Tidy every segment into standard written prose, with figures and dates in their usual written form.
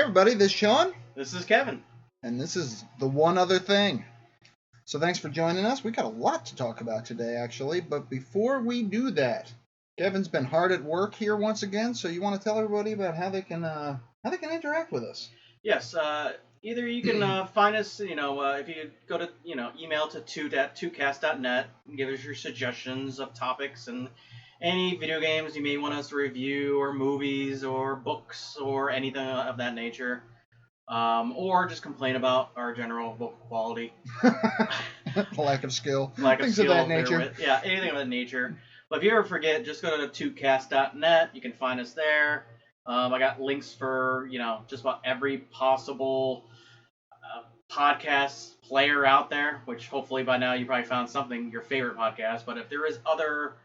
everybody, this is Sean. This is Kevin. And this is The One Other Thing. So thanks for joining us. We got a lot to talk about today, actually. But before we do that, Kevin's been hard at work here once again. So you want to tell everybody about how they can interact with us? Yes. Either you can find us, if you go to, email to 2cast.net and give us your suggestions of topics and any video games you may want us to review, or movies, or books, or anything of that nature. Or just complain about our general vocal quality. Lack of skill. Things of that nature. Yeah, anything of that nature. But if you ever forget, just go to 2cast.net. You can find us there. I got links for, just about every possible podcast player out there, which hopefully by now you probably found something, your favorite podcast. But if there is other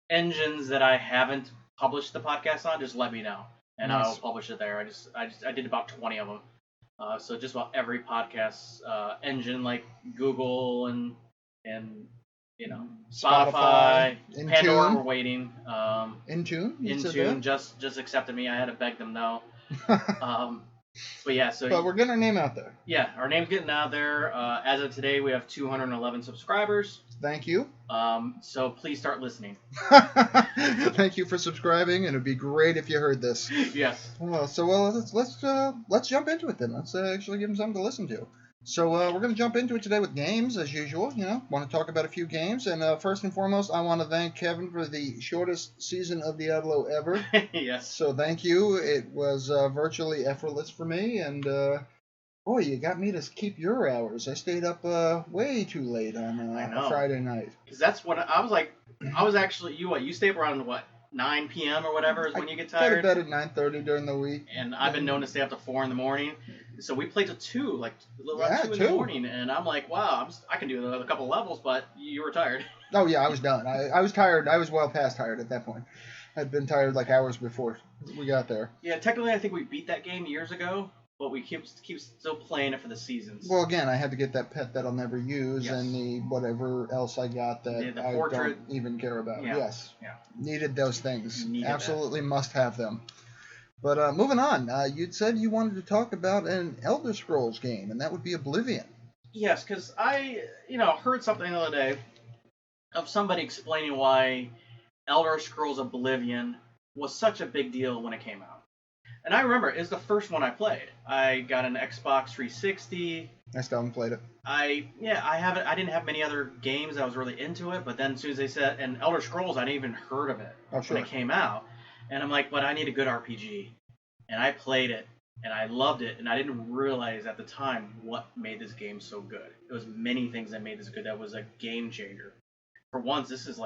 engines that I haven't published the podcast on, just let me know, and nice. I'll publish it there. I did about 20 of them. So just about every podcast engine, like Google and Spotify, Pandora, we're waiting. Intune just accepted me. I had to beg them no. But we're getting our name out there. Yeah, our name's getting out there. As of today, we have 211 subscribers. Thank you. So please start listening. Thank you for subscribing, and it'd be great if you heard this. Yes. Let's jump into it then. Let's actually give them something to listen to. So we're going to jump into it today with games, as usual. Want to talk about a few games. And first and foremost, I want to thank Kevin for the shortest season of Diablo ever. Yes. So thank you. It was virtually effortless for me. And, boy, you got me to keep your hours. I stayed up way too late on a Friday night. Because that's what I was like. I was actually, you stay up around, 9 p.m. or whatever is when you get tired? I go to bed at 9:30 during the week. And I've been known to stay up to 4 in the morning. So we played till 2, around 2 in the morning. And I'm like, wow, I can do a couple levels, but you were tired. Oh, yeah, I was done. I was tired. I was well past tired at that point. I'd been tired hours before we got there. Yeah, technically I think we beat that game years ago, but we keep still playing it for the seasons. Well, again, I had to get that pet that I'll never use, yes. And the whatever else I got that I don't even care about. Yeah. Yes. Yeah. Needed those things. Absolutely must have them. But moving on, you'd said you wanted to talk about an Elder Scrolls game, and that would be Oblivion. Yes, because I, heard something the other day of somebody explaining why Elder Scrolls Oblivion was such a big deal when it came out. And I remember, it's the first one I played. I got an Xbox 360. I still haven't played it. I didn't have many other games I was really into it, but then as soon as they said, and Elder Scrolls, I hadn't even heard of it when it came out. And I'm like, but I need a good RPG. And I played it, and I loved it, and I didn't realize at the time what made this game so good. It was many things that made this good. That was a game changer. For once, this is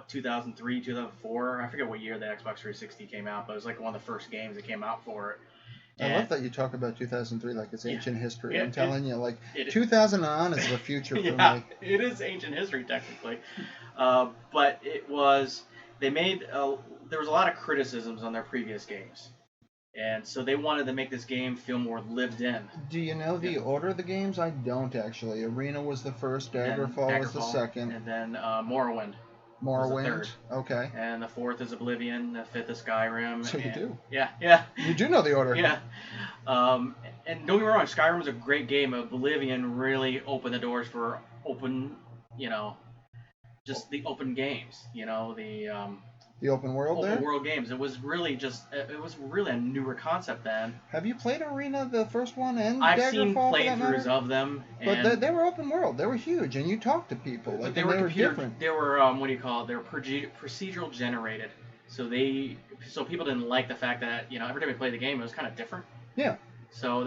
2003, 2004? I forget what year the Xbox 360 came out, but it was one of the first games that came out for it. I love that you talk about 2003 like it's ancient history. I'm telling you, 2000 on is the future for me. It is ancient history, technically. But it was, there was a lot of criticisms on their previous games. And so they wanted to make this game feel more lived in. Do you know the order of the games? I don't, actually. Arena was the first, Daggerfall was the second. And then Morrowind. Morrowind, okay. And the fourth is Oblivion, the fifth is Skyrim. So you do? Yeah. You do know the order. Yeah. And don't get me wrong, Skyrim was a great game. Oblivion really opened the doors for open, just the open games, the open world there? Open world games. It was really a newer concept then. Have you played Arena, the first one, and I've Daggerfall, seen playthroughs of them. But they were open world. They were huge, and you talked to people. But they were different. They were, they were procedural generated. So people didn't like the fact that, every time we played the game, it was kind of different. Yeah. So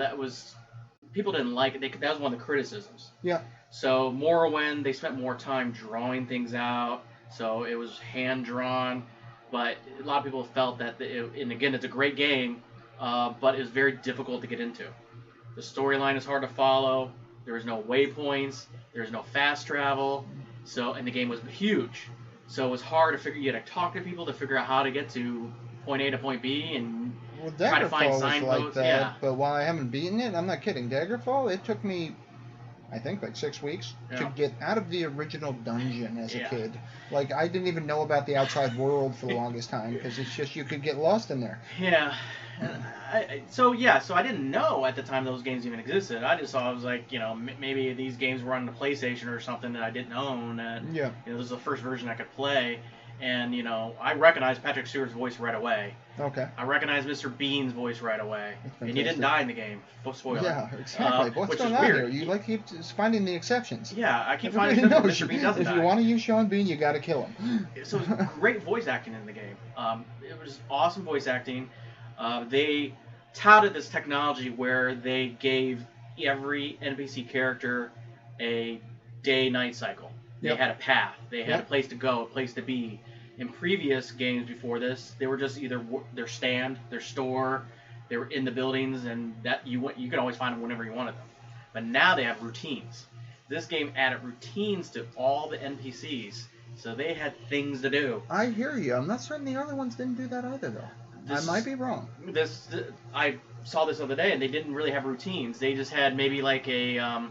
people didn't like it. That was one of the criticisms. Yeah. So Morrowind, they spent more time drawing things out. So it was hand-drawn. But a lot of people felt that, and again, it's a great game, but it was very difficult to get into. The storyline is hard to follow. There was no waypoints. There was no fast travel. And the game was huge. So it was hard to figure. You had to talk to people to figure out how to get to point A to point B and try to find signposts. Like that, yeah. But while I haven't beaten it, I'm not kidding. Daggerfall, it took me I think, like 6 weeks to get out of the original dungeon as a kid. Like, I didn't even know about the outside world for the longest time because it's just you could get lost in there. Yeah. So I didn't know at the time those games even existed. I just thought it was like, maybe these games were on the PlayStation or something that I didn't own. And, this was the first version I could play. And, I recognized Patrick Stewart's voice right away. Okay. I recognized Mr. Bean's voice right away. And he didn't die in the game. Spoiler. Yeah, exactly. What's going on here? You keep finding the exceptions. Yeah, I keep finding that Mr. Bean doesn't die. If you want to use Sean Bean, you got to kill him. So it was great voice acting in the game. It was awesome voice acting. They touted this technology where they gave every NPC character a day-night cycle. They had a path. They had a place to go, a place to be. In previous games before this, they were just either their stand, their store, they were in the buildings, and that you could always find them whenever you wanted them. But now they have routines. This game added routines to all the NPCs, so they had things to do. I hear you. I'm not certain the other ones didn't do that either, though. I might be wrong. I saw this the other day, and they didn't really have routines. They just had maybe like a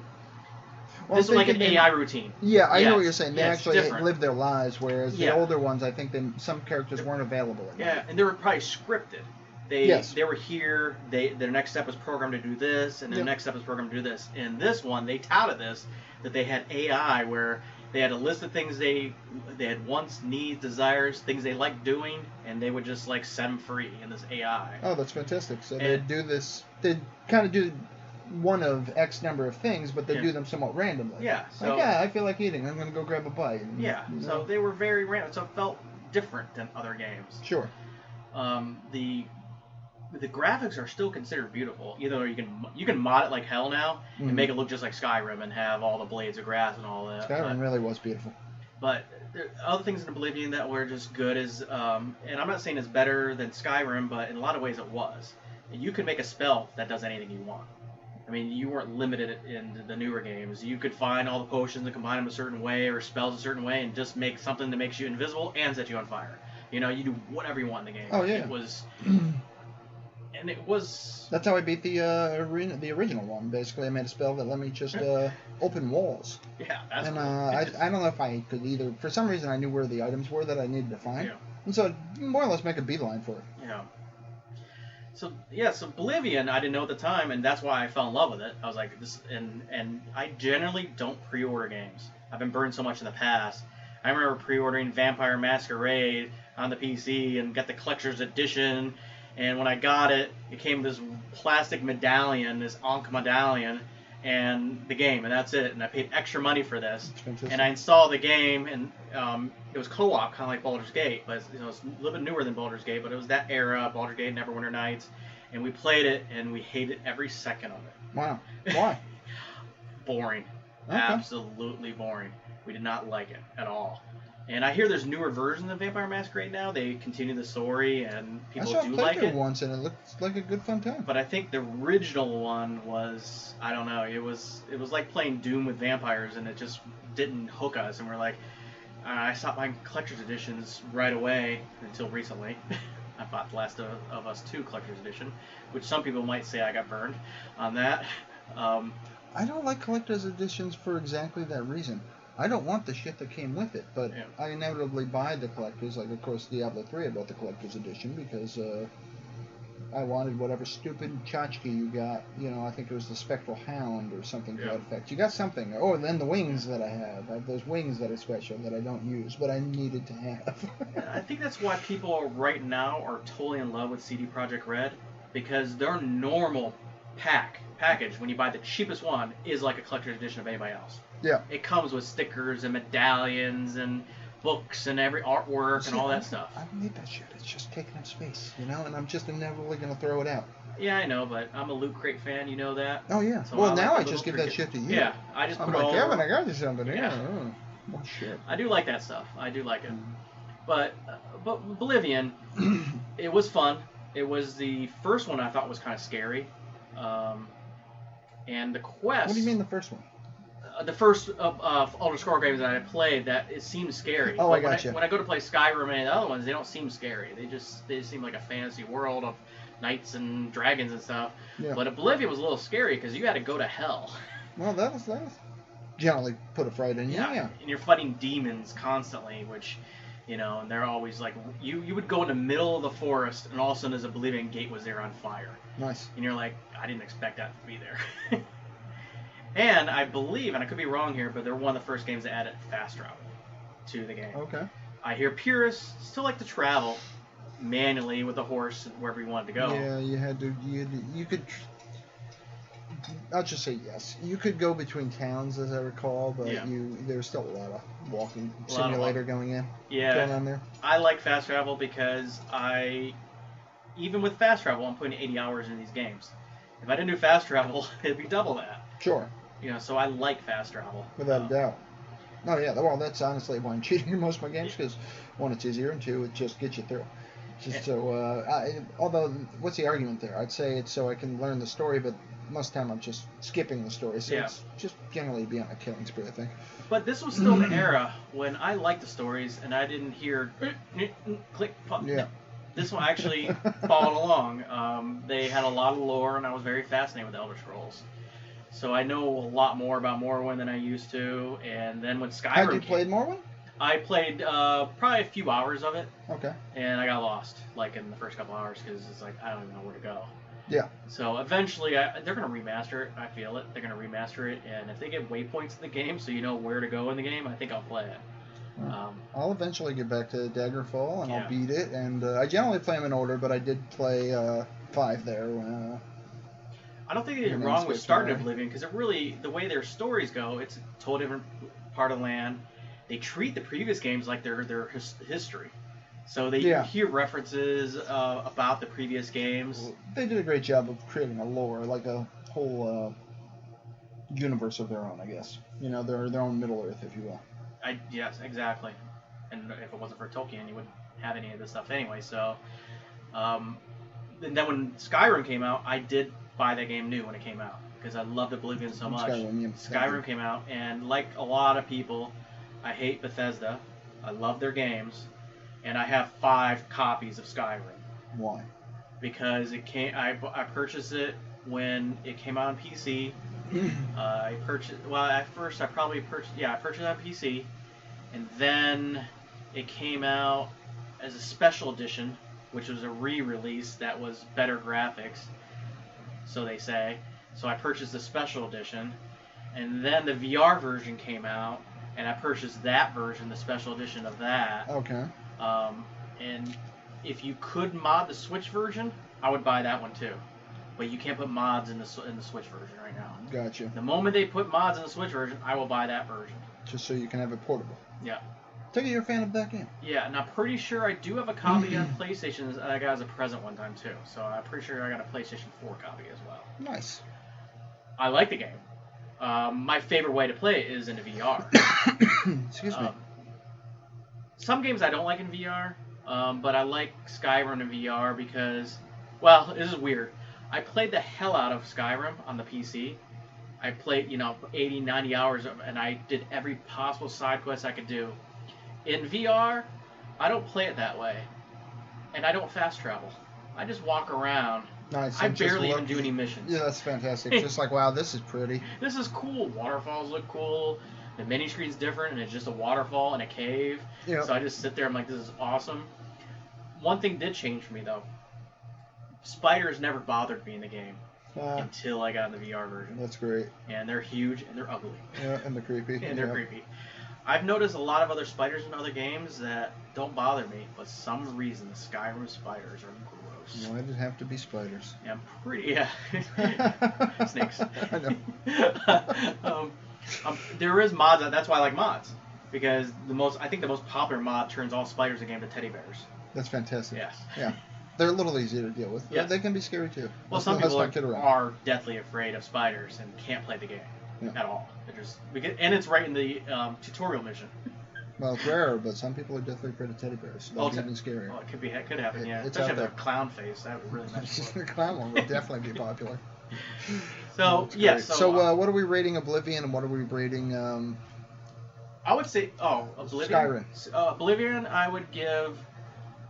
this was like an AI routine. Yeah, I know what you're saying. They actually lived their lives, whereas the older ones, I think some characters weren't available anymore. Yeah, and they were probably scripted. They were here. Their next step was programmed to do this, and their next step was programmed to do this. In this one, they touted this, that they had AI where they had a list of things they had wants, needs, desires, things they liked doing, and they would just like set them free in this AI. Oh, that's fantastic. So they'd do this. They'd kind of do one of X number of things, but they do them somewhat randomly. Yeah. So, I feel like eating. I'm going to go grab a bite. And, So they were very random. So it felt different than other games. Sure. The graphics are still considered beautiful. Either you can mod it like hell now and make it look just like Skyrim and have all the blades of grass and all that. Skyrim really was beautiful. But there are other things in Oblivion that were just good as, and I'm not saying it's better than Skyrim, but in a lot of ways it was. You could make a spell that does anything you want. I mean, you weren't limited in the newer games. You could find all the potions and combine them a certain way or spells a certain way and just make something that makes you invisible and set you on fire. You do whatever you want in the game. Oh, yeah. It was... That's how I beat the original one. Basically, I made a spell that let me just open walls. Yeah, that's cool. I don't know if I could either... For some reason, I knew where the items were that I needed to find. Yeah. And so I'd more or less make a beeline for it. Yeah. So Oblivion, I didn't know at the time, and that's why I fell in love with it. I was like, this, and I generally don't pre-order games. I've been burned so much in the past. I remember pre-ordering Vampire Masquerade on the PC and got the collector's edition, and when I got it, it came this plastic medallion, this Ankh medallion, and the game, and that's it. And I paid extra money for this, and I installed the game, and it was co-op, kind of like Baldur's Gate, but it's a little bit newer than Baldur's Gate, but it was that era, Baldur's Gate, Neverwinter Nights, and we played it, and we hated every second of it. Wow. Why? Boring. Okay. Absolutely boring. We did not like it at all. And I hear there's newer versions of Vampire Masquerade now. They continue the story, and people do like it. I saw once, and it looked like a good fun time. But I think the original one was, I don't know, it was like playing Doom with vampires, and it just didn't hook us. And we're like, I stopped buying collector's editions right away until recently. I bought The Last of Us 2 collector's edition, which some people might say I got burned on that. I don't like collector's editions for exactly that reason. I don't want the shit that came with it, but I inevitably buy the collectors. Like, of course, Diablo 3 I bought the collector's edition because I wanted whatever stupid tchotchke you got. I think it was the Spectral Hound or something to that effect. You got something. Oh, and then the wings that I have. I have those wings that are special that I don't use, but I needed to have. I think that's why people right now are totally in love with CD Projekt Red, because their normal package, when you buy the cheapest one, is like a collector's edition of anybody else. Yeah. It comes with stickers and medallions and books and every artwork and all that stuff. I don't need that shit. It's just taking up space, and I'm just inevitably going to throw it out. Yeah, I know, but I'm a Loot Crate fan. You know that. Oh, yeah. So well, now I just give that shit to you. Yeah, I just put I'm like, all... Kevin, I got you something here. Yeah. Oh, shit. I do like that stuff. I do like it. But Oblivion, it was fun. It was the first one I thought was kind of scary. And the quest... What do you mean the first one? The first Elder Scrolls games that I played, that it seemed scary. Oh, I got you. When I go to play Skyrim and any of the other ones, they don't seem scary. They just seem like a fantasy world of knights and dragons and stuff. Yeah. But Oblivion was a little scary because you had to go to hell. Well, that was generally put a fright in you. Yeah. And you're fighting demons constantly, which, and they're always like, you would go in the middle of the forest, and all of a sudden this Oblivion gate was there on fire. Nice. And you're like, I didn't expect that to be there. And I believe, and I could be wrong here, but they're one of the first games that added fast travel to the game. Okay. I hear purists still like to travel manually with the horse wherever you wanted to go. Yeah, you could. I'll just say yes. You could go between towns, as I recall, but there's still a lot of walking simulator going on there. I like fast travel because even with fast travel, I'm putting 80 hours in these games. If I didn't do fast travel, it'd be double that. Sure. So I like fast travel. Without a doubt. Oh yeah, well that's honestly why I'm cheating in most of my games, because one, it's easier, and two, it just gets you through. Although, what's the argument there? I'd say it's so I can learn the story, but most of the time I'm just skipping the story, so it's just generally be on a killing spree, I think. But this was still the era when I liked the stories, and I didn't hear click, pop. Yeah. This one actually followed along. They had a lot of lore, and I was very fascinated with Elder Scrolls. So I know a lot more about Morrowind than I used to, and then when Skyrim Had you played Morrowind? I played probably a few hours of it. Okay. And I got lost, in the first couple hours, because it's like, I don't even know where to go. Yeah. So eventually, they're going to remaster it. I feel it. They're going to remaster it, and if they get waypoints in the game so you know where to go in the game, I think I'll play it. I'll eventually get back to Daggerfall, and I'll beat it, and I generally play them in order, but I did play 5 there. I don't think they did wrong with starting Oblivion, because the way their stories go, it's a totally different part of the land. They treat the previous games like their history. So they hear references about the previous games. They did a great job of creating a lore, like a whole universe of their own, I guess. Their own Middle Earth, if you will. Yes, exactly. And if it wasn't for Tolkien, you wouldn't have any of this stuff anyway. So, and then when Skyrim came out, I did buy that game new when it came out, because I loved Oblivion so much. Skyrim came out, and like a lot of people, I hate Bethesda. I love their games, and I have 5 copies of Skyrim. Why? Because I purchased it when it came out on PC. I purchased it on PC, and then it came out as a special edition, which was a re-release that was better graphics, so they say. So I purchased the special edition, and then the VR version came out, and I purchased that version, the special edition of that. Okay. And if you could mod the Switch version, I would buy that one too. But you can't put mods in the Switch version right now. Gotcha. The moment they put mods in the Switch version, I will buy that version. Just so you can have it portable. Yeah. Take it you're a fan of that game. Yeah, and I'm pretty sure I do have a copy on PlayStation that I got as a present one time too. So I'm pretty sure I got a PlayStation 4 copy as well. Nice. I like the game. My favorite way to play it is in VR. Excuse me. Some games I don't like in VR, but I like Skyrim in VR because, well, this is weird. I played the hell out of Skyrim on the PC. I played, 80, 90 hours, and I did every possible side quest I could do. In VR, I don't play it that way, and I don't fast travel. I just walk around. Nice. I barely even do any missions. Yeah, that's fantastic. Just like, wow, this is pretty. This is cool. Waterfalls look cool. The mini screen's different, and it's just a waterfall and a cave. Yep. So I just sit there. I'm like, this is awesome. One thing did change for me though. Spiders never bothered me in the game until I got in the VR version. That's great. And they're huge and they're ugly. Yeah, and they're creepy. And they're creepy. I've noticed a lot of other spiders in other games that don't bother me, but for some reason the Skyrim spiders are gross. Why did it have to be spiders? Yeah, snakes. I know. There is mods. That's why I like mods, because I think the most popular mod turns all spiders in the game to teddy bears. That's fantastic. Yes. Yeah. They're a little easier to deal with. Yes. They can be scary too. Well, some people are deathly afraid of spiders and can't play the game at all. And it's right in the tutorial mission. Well, it's rare, but some people are deathly afraid of teddy bears. That's even scarier. Well, it could happen, yeah. Especially if they're a clown face. That would really mess you up. The clown one would definitely be popular. So, yes. So, what are we rating Oblivion, and what are we rating... I would say... Oblivion. Skyrim. Oblivion, I would give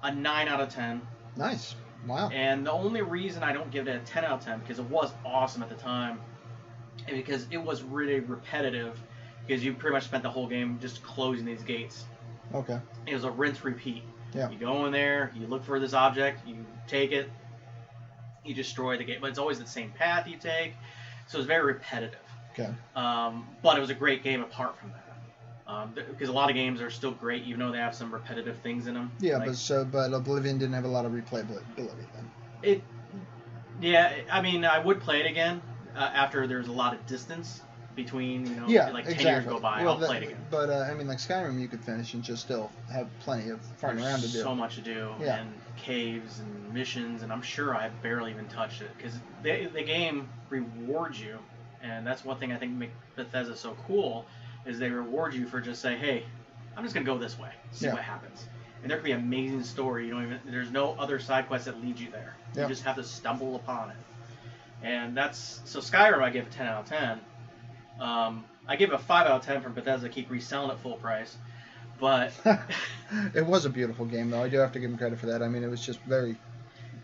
a 9 out of 10. Nice. Wow. And the only reason I don't give it a 10 out of 10, because it was awesome at the time, and because it was really repetitive, because you pretty much spent the whole game just closing these gates. Okay. It was a rinse repeat. Yeah. You go in there, you look for this object, you take it, you destroy the gate, but it's always the same path you take, so it's very repetitive. Okay. But it was a great game apart from that. Because a lot of games are still great, even though they have some repetitive things in them. Yeah, like, but Oblivion didn't have a lot of replayability then. I mean, I would play it again after there's a lot of distance between, like 10 years go by. I'll play it again. But I mean, like Skyrim, you could finish and just still have plenty of farming around to do. So much to do, and caves and missions, and I'm sure I barely even touched it because the game rewards you, and that's one thing I think makes Bethesda so cool. Is they reward you for just saying, hey, I'm just gonna go this way, see what happens, and there could be an amazing story. There's no other side quest that leads you there. You just have to stumble upon it, and so Skyrim I give a 10 out of 10. I give it a 5 out of 10 from Bethesda. Keep reselling it full price, but it was a beautiful game though. I do have to give them credit for that. I mean, it was just very.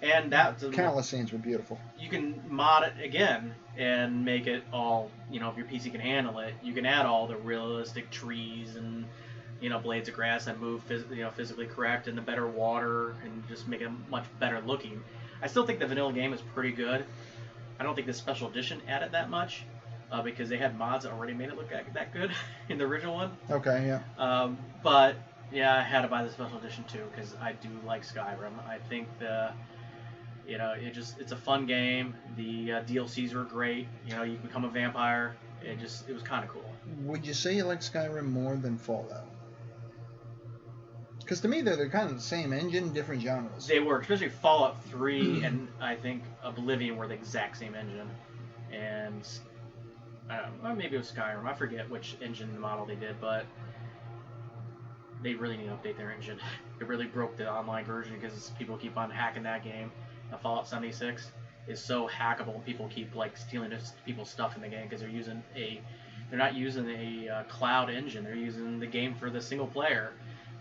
And countless scenes were beautiful. You can mod it again and make it all, if your PC can handle it, you can add all the realistic trees and, blades of grass that move physically correct and the better water and just make it much better looking. I still think the vanilla game is pretty good. I don't think the special edition added that much because they had mods that already made it look that good in the original one. Okay, yeah. But, yeah, I had to buy the special edition too because I do like Skyrim. I think it's a fun game. The DLCs were great. You become a vampire. It was kind of cool. Would you say you like Skyrim more than Fallout? Because to me, they're kind of the same engine, different genres. They were, especially Fallout 3 and I think Oblivion were the exact same engine. And maybe it was Skyrim. I forget which engine model they did, but they really need to update their engine. It really broke the online version because people keep on hacking that game. Fallout 76 is so hackable. People keep stealing people's stuff in the game because they're not using a cloud engine. They're using the game for the single player,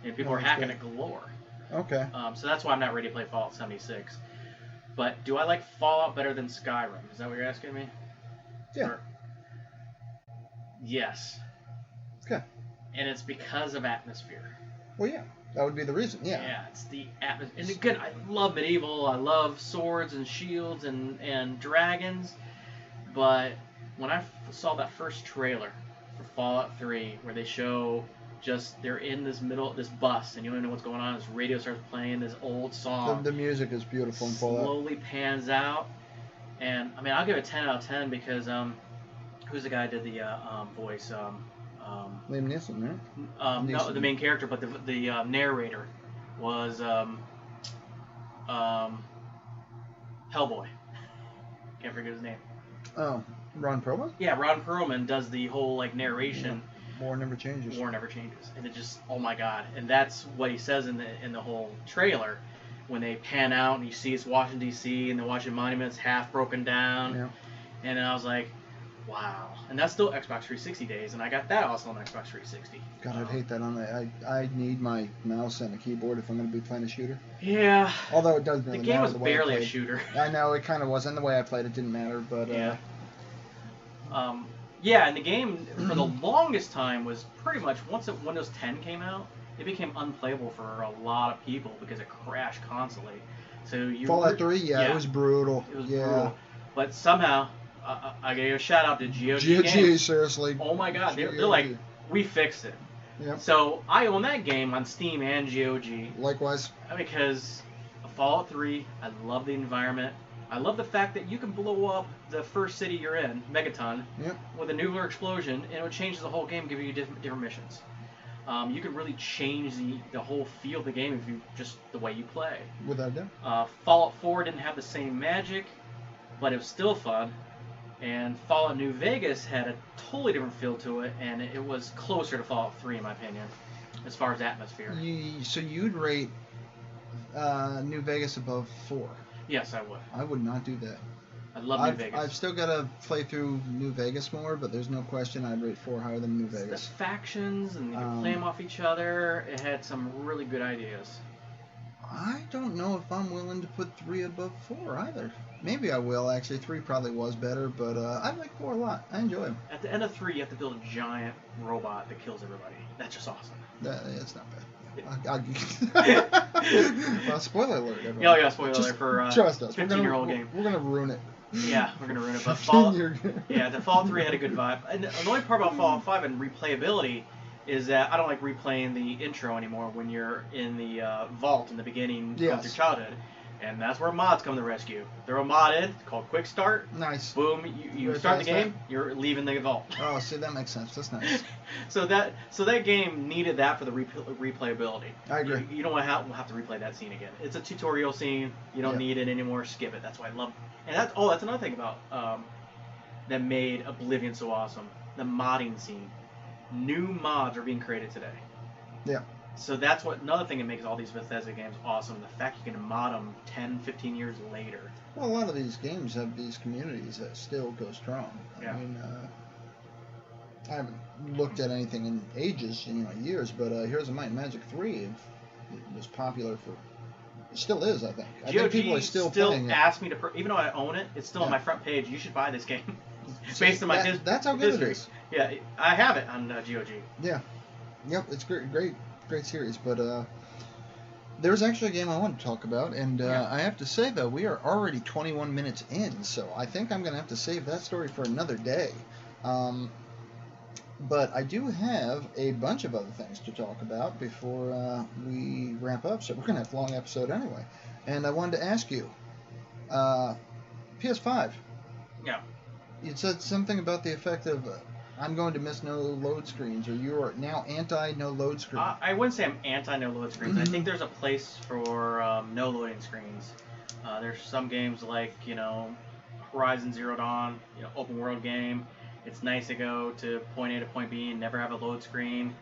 and people are hacking it galore. Okay. So that's why I'm not ready to play Fallout 76. But do I like Fallout better than Skyrim? Is that what you're asking me? Yeah. Yes. Okay. And it's because of atmosphere. Well, yeah. That would be the reason, yeah. Yeah, it's the atmosphere. And again, I love medieval. I love swords and shields and dragons. But when I saw that first trailer for Fallout 3, where they show they're in this bus, and you don't know what's going on. This radio starts playing this old song. The music is beautiful in Fallout. Slowly pans out. And, I mean, I'll give it a 10 out of 10 because, who's the guy who did the voice? Liam Neeson, right? No, the main character, but the narrator was Hellboy. Can't forget his name. Oh, Ron Perlman? Yeah, Ron Perlman does the whole nnarration. Yeah. War never changes. War never changes, and it just, oh my god! And that's what he says in the whole trailer when they pan out and you see it's Washington D.C. and the Washington Monument's half broken down. Yeah. And then I was like, wow. And that's still Xbox 360 days, and I got that also on Xbox 360. God, I'd hate that on that. I need my mouse and a keyboard if I'm going to be playing a shooter. Yeah. Although it doesn't really matter. The game was barely a shooter. I know, it kind of was, and the way I played it didn't matter, but... Yeah. And the game, for the longest time, was pretty much, once Windows 10 came out, it became unplayable for a lot of people because it crashed constantly. So Fallout 3? Yeah, it was brutal. It was brutal. But somehow... I gave a shout out to GOG Games. Seriously. Oh my god, they're like, we fixed it. Yep. So I own that game on Steam and GOG. Likewise. Because of Fallout 3, I love the environment. I love the fact that you can blow up the first city you're in, Megaton, with a nuclear explosion, and it would change the whole game, give you different missions. You could really change the whole feel of the game if you just the way you play. Without doubt. Fallout 4 didn't have the same magic, but it was still fun. And Fallout New Vegas had a totally different feel to it, and it was closer to Fallout 3, in my opinion, as far as atmosphere. So you'd rate New Vegas above 4? Yes, I would. I would not do that. I love New Vegas. I've still got to play through New Vegas more, but there's no question I'd rate 4 higher than New Vegas. The factions, and you can play them off each other. It had some really good ideas. I don't know if I'm willing to put 3 above 4 either. Maybe I will, actually. 3 probably was better, but I like 4 a lot. I enjoy him. At the end of 3, you have to build a giant robot that kills everybody. That's just awesome. It's not bad. Well, spoiler alert, everyone. Oh, yeah, spoiler alert for trust us. 15-year-old game. We're going to ruin it. Yeah, we're going to ruin it. But Fallout 3 had a good vibe. And the only part about Fallout 5 and replayability is that I don't like replaying the intro anymore when you're in the vault in the beginning of your childhood. And that's where mods come to the rescue. They're modded, called Quick Start. Nice. Boom, you start the game, you're leaving the vault. Oh, see, that makes sense. That's nice. So that game needed that for the replayability. I agree. You don't have to replay that scene again. It's a tutorial scene. You don't need it anymore. Skip it. That's why I love. And that's another thing about that made Oblivion so awesome. The modding scene. New mods are being created today. Yeah. So that's another thing that makes all these Bethesda games awesome. The fact you can mod them 10, 15 years later. Well, a lot of these games have these communities that still go strong. Yeah. I mean, I haven't looked at anything in ages, years, but Heroes of Might and Magic 3 it was popular for... It still is, I think. I think people are still playing it. Ask me to... even though I own it, it's still on my front page. You should buy this game. Based on my that's how good it is. Yeah, I have it on GOG. Yeah. Yep, it's great series, but there's actually a game I want to talk about, and I have to say, though, we are already 21 minutes in, so I think I'm going to have to save that story for another day. But I do have a bunch of other things to talk about before we wrap up, so we're going to have a long episode anyway. And I wanted to ask you, PS5. Yeah. You said something about the effect of... I'm going to miss no load screens, or you are now anti-no load screens. I wouldn't say I'm anti-no load screens. I think there's a place for no loading screens. There's some games like, Horizon Zero Dawn, open world game. It's nice to go to point A to point B and never have a load screen.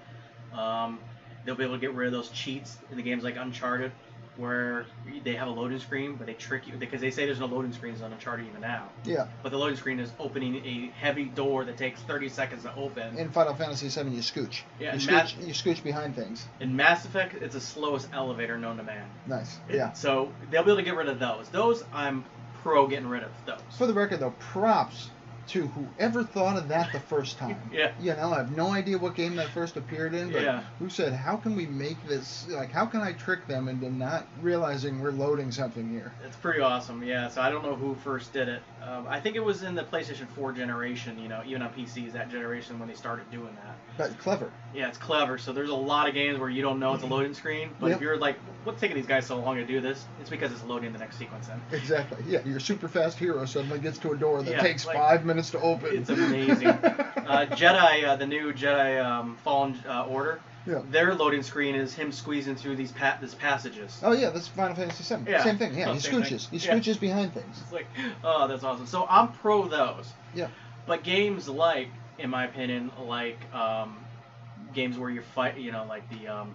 They'll be able to get rid of those cheats in the games like Uncharted, where they have a loading screen, but they trick you because they say there's no loading screens on Uncharted even now. Yeah. But the loading screen is opening a heavy door that takes 30 seconds to open. In Final Fantasy VII, you scooch. Yeah. You scooch behind things. In Mass Effect, it's the slowest elevator known to man. Nice. Yeah. So they'll be able to get rid of those. Those I'm pro getting rid of those. For the record, though, props to whoever thought of that the first time. Yeah. I have no idea what game that first appeared in, but who said, how can we make this, how can I trick them into not realizing we're loading something here? It's pretty awesome, yeah. So I don't know who first did it. I think it was in the PlayStation 4 generation, even on PCs, that generation when they started doing that. But clever. Yeah, it's clever. So there's a lot of games where you don't know it's a loading screen, but if you're like, what's taking these guys so long to do this? It's because it's loading the next sequence in. Exactly. Yeah, your super fast hero suddenly gets to a door that takes 5 minutes to open. It's amazing. Jedi, the new Jedi Fallen Order. Yeah. Their loading screen is him squeezing through these passages. Oh yeah, that's Final Fantasy VII. Yeah. Same thing. Yeah, he scooches. He scooches behind things. It's like, oh, that's awesome. So I'm pro those. Yeah. But games like, in my opinion, like games where you fight, like the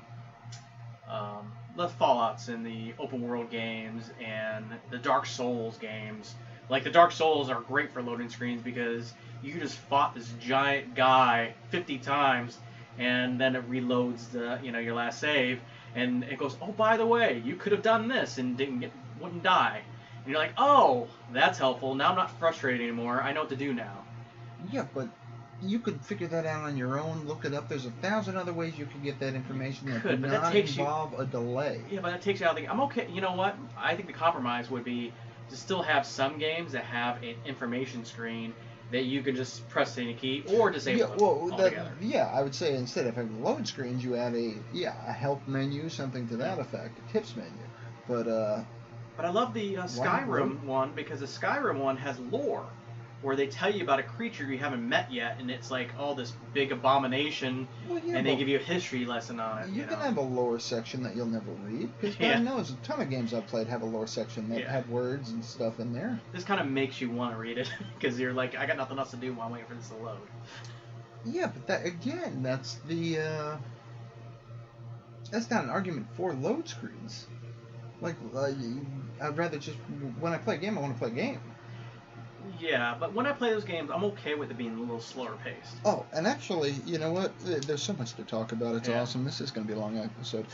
Fallouts and the open world games and the Dark Souls games. Like the Dark Souls are great for loading screens because you just fought this giant guy 50 times. And then it reloads your last save, and it goes, oh, by the way, you could have done this and wouldn't die. And you're like, oh, that's helpful. Now I'm not frustrated anymore. I know what to do now. Yeah, but you could figure that out on your own. Look it up. There's 1,000 other ways you could get that information that could not involve a delay. Yeah, but that takes you out of the... I'm okay. You know what? I think the compromise would be to still have some games that have an information screen that you can just press any key or disable it altogether. I would say instead of having load screens, you add a help menu, something to that effect, a tips menu. But I love the Skyrim one because the Skyrim one has lore where they tell you about a creature you haven't met yet, and it's like all this big abomination, and they give you a history lesson on it. You can have a lore section that you'll never read, because God knows a ton of games I've played have a lore section that have words and stuff in there. This kind of makes you want to read it, because you're like, I got nothing else to do while I'm waiting for this to load. Yeah, but that's not an argument for load screens. Like, I'd rather just, when I play a game, I want to play a game. Yeah, but when I play those games, I'm okay with it being a little slower paced. Oh, and actually, you know what? There's so much to talk about. It's awesome. This is going to be a long episode.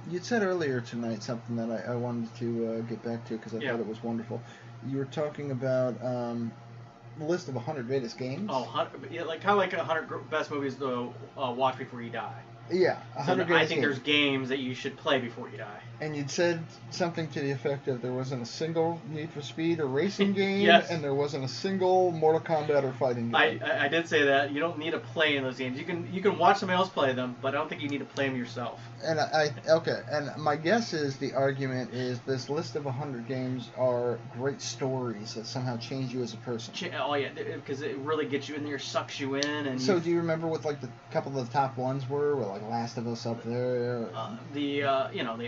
You'd said earlier tonight something that I wanted to get back to because I thought it was wonderful. You were talking about the list of 100 greatest games. Oh, like kind of like 100 best movies to watch before you die. Yeah, 100 greatest I think there's games that you should play before you die. And you'd said something to the effect of there wasn't a single Need for Speed or racing game, yes. And there wasn't a single Mortal Kombat or fighting game. I did say that. You don't need to play in those games. You can watch somebody else play them, but I don't think you need to play them yourself. And and my guess is the argument is this list of 100 games are great stories that somehow change you as a person. Oh yeah, because it really gets you in there, sucks you in. And so do you remember what like the couple of the top ones were? Were like Last of Us up there? The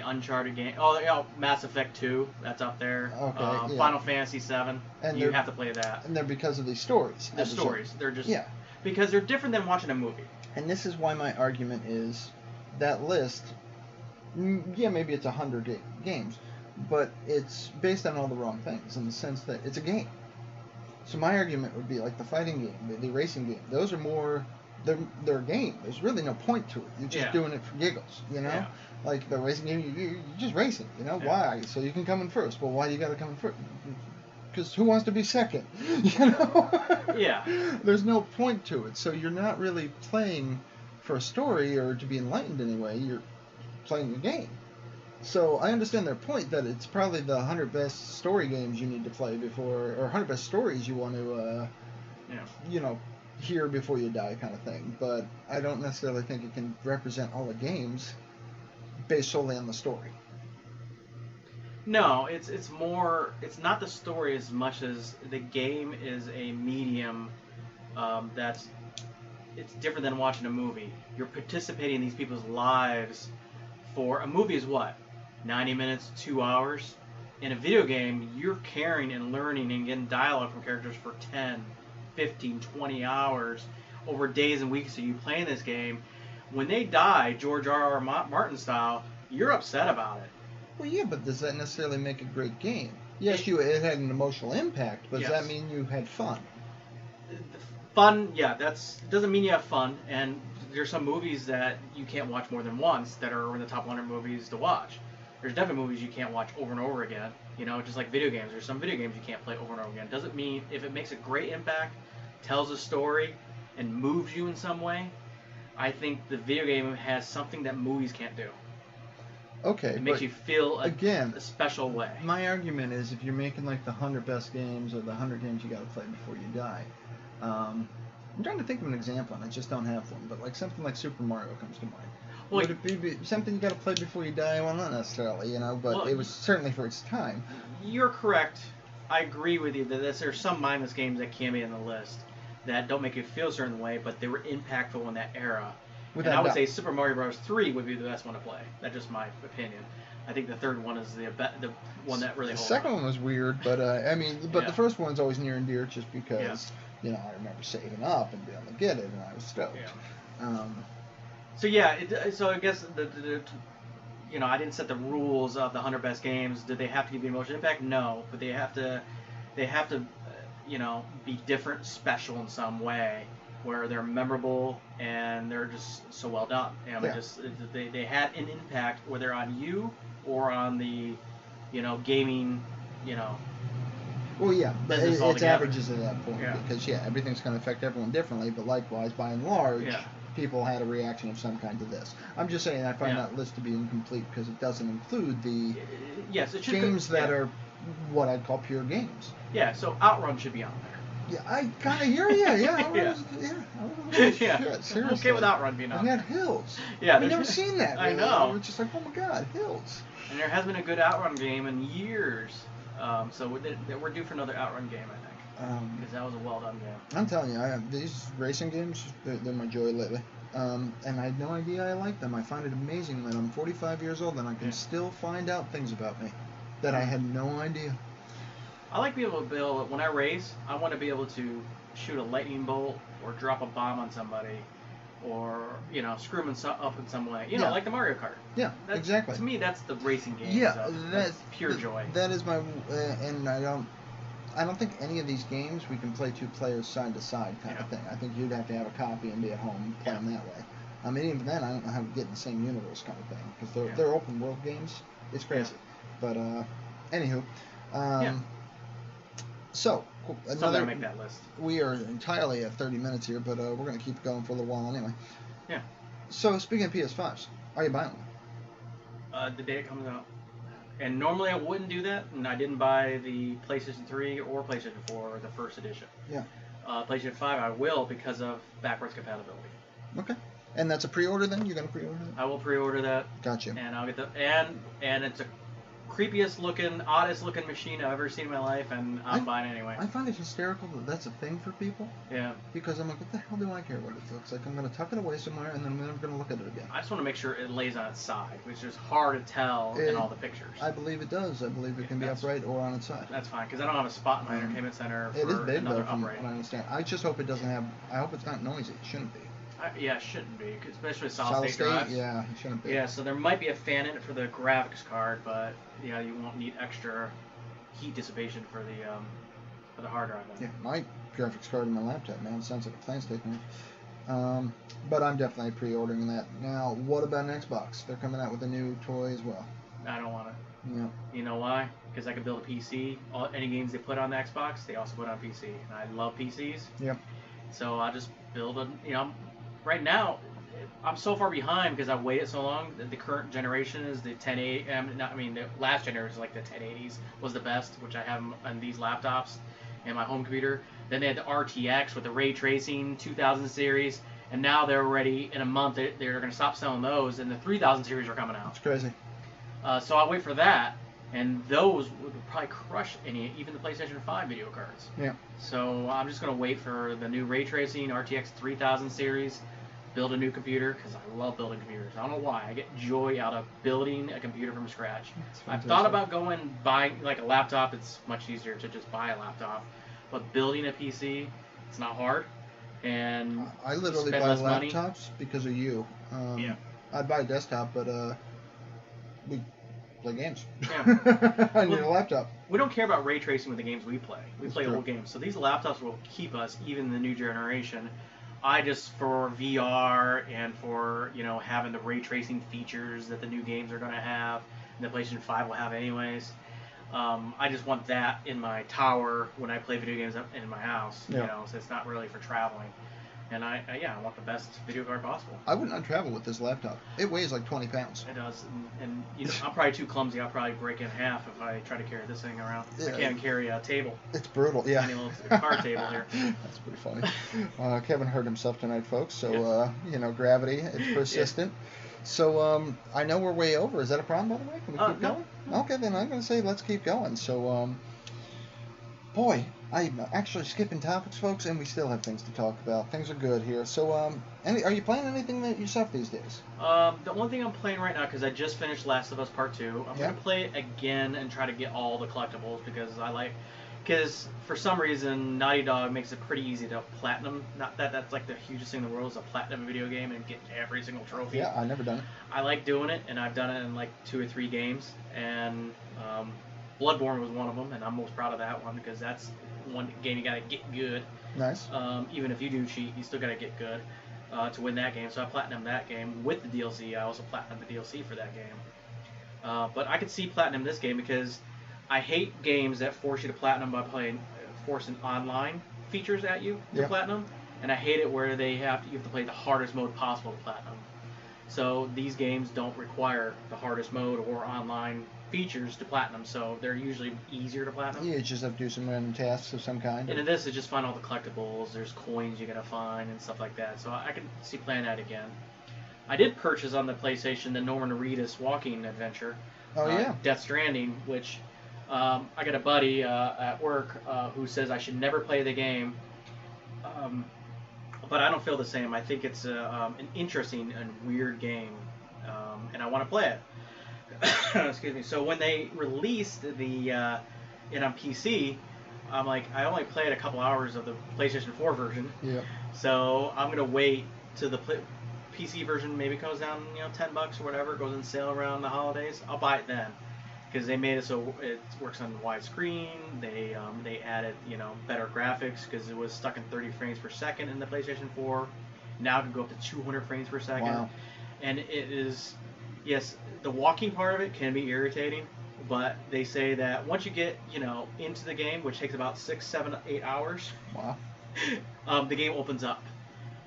Uncharted game. Oh, yeah, Mass Effect 2, that's up there. Okay. Final Fantasy 7. And you have to play that. And they're because of these stories. The stories. They're just because they're different than watching a movie. And this is why my argument is that list. Yeah, maybe it's 100 games, but it's based on all the wrong things in the sense that it's a game. So my argument would be like the fighting game, the racing game. Those are more. They're a game. There's really no point to it. You're just doing it for giggles, you know? Yeah. Like the racing game, you're just racing, you know? Yeah. Why? So you can come in first. Well, why do you got to come in first? Because who wants to be second? You know? Yeah. There's no point to it. So you're not really playing for a story or to be enlightened anyway. You're playing a game. So I understand their point that it's probably the 100 best story games you need to play before, or 100 best stories you want to, hear before you die kind of thing. But I don't necessarily think it can represent all the games based solely on the story. No, it's more, it's not the story as much as the game is a medium it's different than watching a movie. You're participating in these people's lives for, a movie is what? 90 minutes, 2 hours? In a video game, you're caring and learning and getting dialogue from characters for 10, 15, 20 hours over days and weeks that you play in this game. When they die, George R.R. Martin style, you're upset about it. Well, yeah, but does that necessarily make a great game? Yes, it had an emotional impact, but does that mean you had fun? Fun, yeah, doesn't mean you have fun, and there's some movies that you can't watch more than once that are in the top 100 movies to watch. There's definitely movies you can't watch over and over again, just like video games. There's some video games you can't play over and over again. Doesn't mean, if it makes a great impact, tells a story, and moves you in some way, I think the video game has something that movies can't do. Okay, it makes you feel a special way. My argument is if you're making like the 100 best games or the 100 games you got to play before you die, I'm trying to think of an example and I just don't have one, but like something like Super Mario comes to mind. Well, would it be something you got to play before you die? Well, not necessarily, but it was certainly for its time. You're correct. I agree with you that there's some mindless games that can be on the list that don't make you feel a certain way, but they were impactful in that era. And I would say Super Mario Bros. 3 would be the best one to play. That's just my opinion. I think the third one is the one that really holds up. The second one was weird, but the first one's always near and dear just because, I remember saving up and being able to get it, and I was stoked. Yeah. So I guess I didn't set the rules of the 100 best games. Did they have to give you emotional impact? No, but they have to be different, special in some way, where they're memorable and they're just so well done. They had an impact whether on you or on the, gaming, Well, yeah, but it's averages at that point because everything's going to affect everyone differently. But likewise, by and large, people had a reaction of some kind to this. I'm just saying I find that list to be incomplete because it doesn't include the games that are what I'd call pure games. Yeah, so Outrun should be on there. Yeah, I kind of hear you. Yeah, seriously. I'm okay with Outrun being on there. We had Hills. Yeah, we've never seen that. I know. We're just like, oh my God, Hills. And there hasn't been a good Outrun game in years. So we're due for another Outrun game, I think. Because that was a well-done game. I'm telling you, these racing games, they're my joy lately. And I had no idea I liked them. I find it amazing that I'm 45 years old and I can still find out things about me that I had no idea. I like being able to when I race, I want to be able to shoot a lightning bolt or drop a bomb on somebody or, screw them up in some way. Like the Mario Kart. Yeah, exactly. To me, that's the racing game. Yeah, that's pure joy. That is my, and I don't think any of these games we can play 2 players side to side kind of thing. I think you'd have to have a copy and be at home playing that way. I mean, even then, I don't know how to get in the same universe kind of thing because they're open world games. It's crazy. But anywho, so another make that list. We are entirely at 30 minutes here, but we're going to keep going for a little while anyway. Yeah. So speaking of PS5s, are you buying one? The day it comes out. And normally I wouldn't do that, and I didn't buy the PlayStation 3 or PlayStation 4, the first edition. Yeah. PlayStation 5 I will because of backwards compatibility. Okay. And that's a pre-order then? You're going to pre-order that? I will pre-order that. Gotcha. And I'll get and it's a creepiest looking, oddest looking machine I've ever seen in my life, and I'm buying it anyway. I find it hysterical that that's a thing for people. Yeah. Because I'm like, what the hell do I care what it looks like? I'm going to tuck it away somewhere, and then I'm never going to look at it again. I just want to make sure it lays on its side, which is hard to tell in all the pictures. I believe it does. I believe it can be upright or on its side. That's fine, because I don't have a spot in my entertainment center for it is big, another though, from upright. what I understand. I just hope it doesn't have... I hope it's not noisy. It shouldn't be. Yeah, it shouldn't be, especially solid state drives. Yeah, it shouldn't be. Yeah, so there might be a fan in it for the graphics card, but yeah, you won't need extra heat dissipation for the hard drive. Yeah, my graphics card in my laptop, man, it sounds like a plane's taking off. But I'm definitely pre-ordering that. Now, what about an Xbox? They're coming out with a new toy as well. I don't want it. Yeah. You know why? Because I can build a PC. Any games they put on the Xbox, they also put on PC, and I love PCs. Yep. So I'll just build a, right now, I'm so far behind because I waited so long. The current generation is the 1080. The last generation, like the 1080s, was the best, which I have on these laptops and my home computer. Then they had the RTX with the ray tracing 2000 series, and now they're already in a month. They're going to stop selling those, and the 3000 series are coming out. It's crazy. So I'll wait for that, and those would probably crush even the PlayStation 5 video cards. Yeah. So I'm just going to wait for the new ray tracing RTX 3000 series. Build a new computer because I love building computers. I don't know why. I get joy out of building a computer from scratch. I've thought about buying like a laptop. It's much easier to just buy a laptop, but building a PC, it's not hard. And I literally buy laptops because of you. Yeah. I'd buy a desktop, but we play games. Yeah. I need a laptop. We don't care about ray tracing with the games we play. We play old games, so these laptops will keep us even in the new generation. I just, for VR and for, having the ray tracing features that the new games are going to have, and the PlayStation 5 will have anyways, I just want that in my tower when I play video games in my house, so it's not really for traveling. And I want the best video card possible. I would not travel with this laptop. It weighs like 20 pounds. It does, and I'm probably too clumsy. I'll probably break in half if I try to carry this thing around. Yeah. I can't carry a table. It's brutal, yeah. Tiny little card table here. That's pretty funny. Kevin hurt himself tonight, folks. So gravity, it's persistent. Yeah. So I know we're way over. Is that a problem, by the way? Can we keep going? No. Okay, then I'm going to say let's keep going. So, boy, I'm actually skipping topics, folks, and we still have things to talk about. Things are good here. So, are you playing anything yourself these days? The one thing I'm playing right now, because I just finished Last of Us Part 2, I'm going to play it again and try to get all the collectibles, because for some reason, Naughty Dog makes it pretty easy to platinum. Not that that's like the hugest thing in the world is a platinum video game and get every single trophy. Yeah, I've never done it. I like doing it, and I've done it in like 2 or 3 games, and Bloodborne was one of them, and I'm most proud of that one because that's one game you gotta get good. Nice. Even if you do cheat, you still gotta get good to win that game. So I platinumed that game with the DLC. I also platinumed the DLC for that game. But I could see platinum this game because I hate games that force you to platinum by forcing online features at you to platinum, and I hate it where you have to play the hardest mode possible to platinum. So these games don't require the hardest mode or online features to platinum, so they're usually easier to platinum. Yeah, you just have to do some random tasks of some kind. And in this, it's just find all the collectibles. There's coins you gotta find and stuff like that. So I can see playing that again. I did purchase on the PlayStation the Norman Reedus walking adventure. Oh yeah. Death Stranding, which I got a buddy at work who says I should never play the game. But I don't feel the same. I think it's an interesting and weird game, and I want to play it. Excuse me. So when they released it on PC, I'm like, I only played a couple hours of the PlayStation 4 version. Yeah. So I'm gonna wait till the PC version maybe comes down, $10 or whatever, goes on sale around the holidays. I'll buy it then, because they made it so it works on widescreen. They added better graphics because it was stuck in 30 frames per second in the PlayStation 4. Now it can go up to 200 frames per second. Wow. And it is, yes, the walking part of it can be irritating, but they say that once you get into the game, which takes about 6, 7, 8 hours. Wow. The game opens up.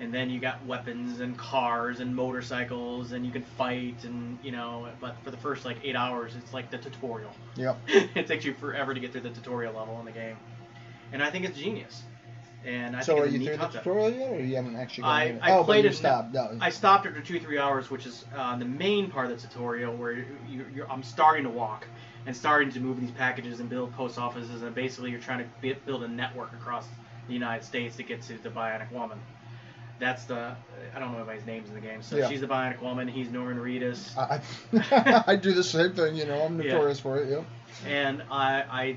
And then you got weapons and cars and motorcycles and you can fight and but for the first 8 hours it's like the tutorial. Yep. It takes you forever to get through the tutorial level in the game, and I think it's genius. And I so think are it's a you neat through concept. the tutorial yet, or you haven't actually gone in it? I played but you it. Stopped. No. I stopped after 2-3 hours, which is the main part of the tutorial where I'm starting to walk and starting to move these packages and build post offices, and basically you're trying to build a network across the United States to get to the Bionic Woman. That's I don't know everybody's names in the game. So she's the Bionic Woman. He's Norman Reedus. I do the same thing. I'm notorious for it. Yep. And I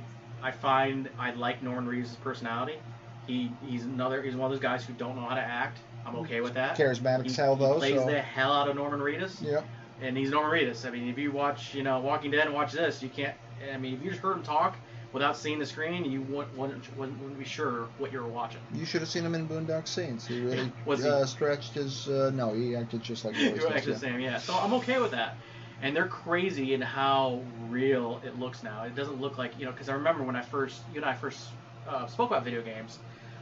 find I like Norman Reedus' personality. He's one of those guys who don't know how to act. I'm okay with that. Charismatic as hell, though. He plays the hell out of Norman Reedus. Yep. And he's Norman Reedus. I mean, if you watch Walking Dead and watch this, you can't. I mean, if you just heard him talk without seeing the screen, you wouldn't be sure what you were watching. You should have seen him in Boondock Saints. He really stretched his... no, he acted just like he always does. Acted the same, yeah. So I'm okay with that. And they're crazy in how real it looks now. It doesn't look like... because I remember when you and I first spoke about video games,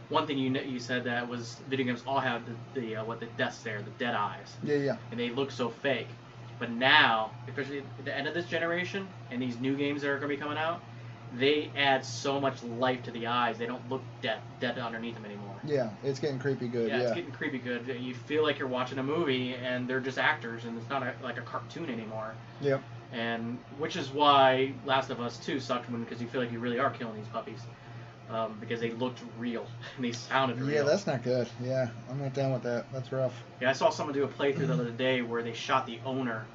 one thing you said that was video games all have the death stare, the dead eyes. Yeah. And they look so fake. But now, especially at the end of this generation, and these new games that are going to be coming out, they add so much life to the eyes. They don't look dead underneath them anymore. Yeah, it's getting creepy good. Yeah, it's getting creepy good. You feel like you're watching a movie, and they're just actors, and it's not like a cartoon anymore. Yep. And which is why Last of Us 2 sucked because you feel like you really are killing these puppies. Because they looked real and they sounded real. Yeah, that's not good. Yeah, I'm not down with that. That's rough. Yeah, I saw someone do a playthrough the other day where they shot the owner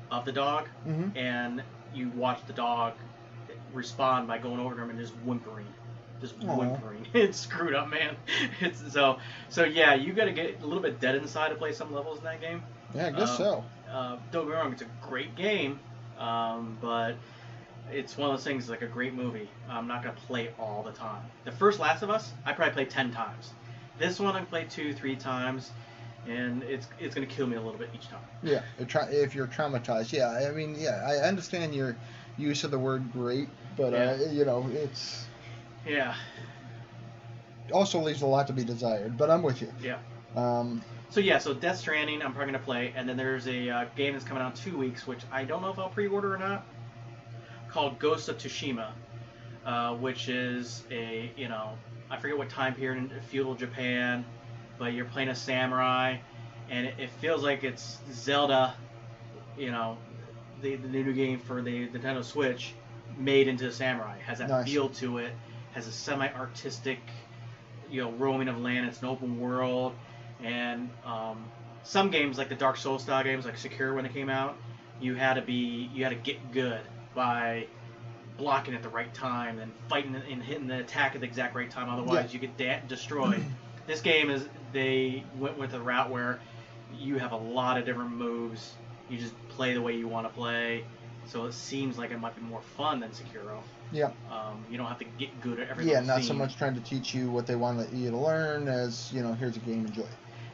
of the dog, and you watch the dog respond by going over to him and just whimpering. It's screwed up, man. It's so yeah, you got to get a little bit dead inside to play some levels in that game. Yeah, I guess so. Don't get me wrong, it's a great game, but it's one of those things like a great movie. I'm not going to play all the time. The first Last of Us, I probably played 10 times. This one I played 2-3 times, and it's going to kill me a little bit each time. Yeah, if you're traumatized. Yeah, I mean, I understand your use of the word great, but, it's... Yeah. Also leaves a lot to be desired, but I'm with you. Yeah. So Death Stranding, I'm probably going to play, and then there's a game that's coming out in 2 weeks, which I don't know if I'll pre-order or not, called Ghost of Tsushima, which is I forget what time period in feudal Japan, but you're playing a samurai, and it feels like it's Zelda, the new game for the Nintendo Switch, made into a samurai. It has that feel to it, has a semi-artistic, roaming of land. It's an open world, and some games like the Dark Souls style games, like Sekiro when it came out, you had to get good by blocking at the right time and fighting and hitting the attack at the exact right time, otherwise you get destroyed. This game they went with a route where you have a lot of different moves, you just play the way you want to play, so it seems like it might be more fun than Sekiro. Yeah. You don't have to get good at every Yeah, not so much trying to teach you what they want you to learn as, here's a game, enjoy it.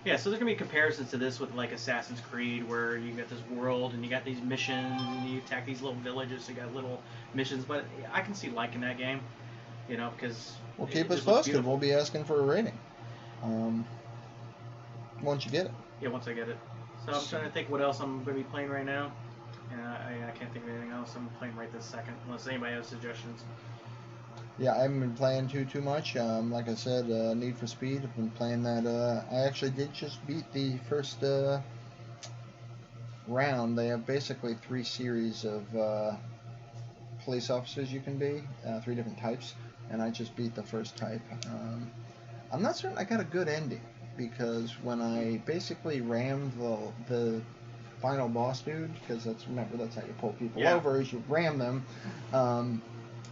Yeah, so there's going to be comparisons to this with like Assassin's Creed, where you got this world and you got these missions and you attack these little villages, so you got little missions, but I can see liking that game, because... Well, keep us posted. We'll be asking for a rating. Once you get it. Yeah, once I get it. So I'm trying to think what else I'm going to be playing right now. And I can't think of anything else I'm playing right this second, unless anybody has suggestions. Yeah, I haven't been playing too much. Like I said, Need for Speed. I've been playing that. I actually did just beat the first round. They have basically 3 series of police officers you can be, 3 different types, and I just beat the first type. I'm not certain I got a good ending, because when I basically rammed the final boss dude, because that's how you pull people over, is you ram them.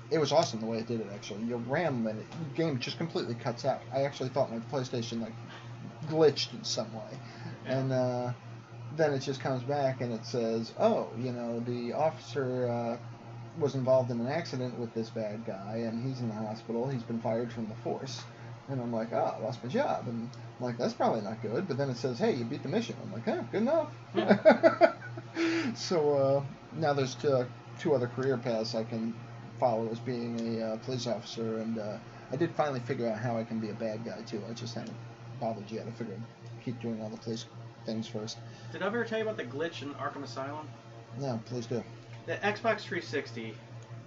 It was awesome the way it did it, actually. You ram them and the game just completely cuts out. I actually thought my PlayStation glitched in some way. Yeah. And then it just comes back and it says, the officer was involved in an accident with this bad guy, and he's in the hospital. He's been fired from the force. And I'm like, I lost my job. And I'm like, that's probably not good. But then it says, hey, you beat the mission. I'm like, good enough. So now there's two other career paths I can follow as being a police officer. And I did finally figure out how I can be a bad guy, too. I just haven't bothered yet. I figured I'd keep doing all the police things first. Did I ever tell you about the glitch in Arkham Asylum? No, please do. The Xbox 360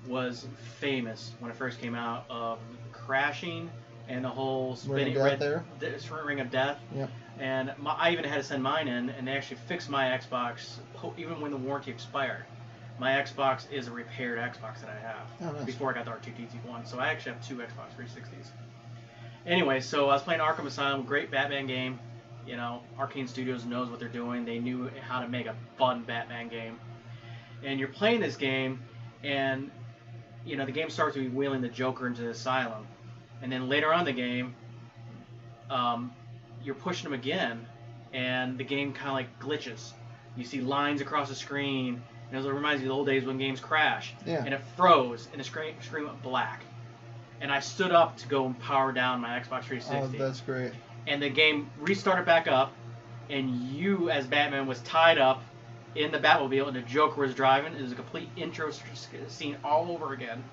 was famous when it first came out of crashing and the whole spinning ring of death. Yep. And I even had to send mine in, and they actually fixed my Xbox even when the warranty expired. My Xbox is a repaired Xbox that I have. Oh, nice. Before I got the R2-D2 one, so I actually have two Xbox 360s. Anyway, so I was playing Arkham Asylum, great Batman game. You know, Arcane Studios knows what they're doing. They knew how to make a fun Batman game. And you're playing this game, and you know the game starts with you wheeling the Joker into the asylum, and then later on in the game, you're pushing him again, and the game kind of like glitches. You see lines across the screen, and it reminds you of the old days when games crash. Yeah. And it froze, and the screen went black. And I stood up to go and power down my Xbox 360. Oh, that's great. And the game restarted back up, and you as Batman was tied up in the Batmobile, and the Joker was driving. It was a complete intro scene all over again,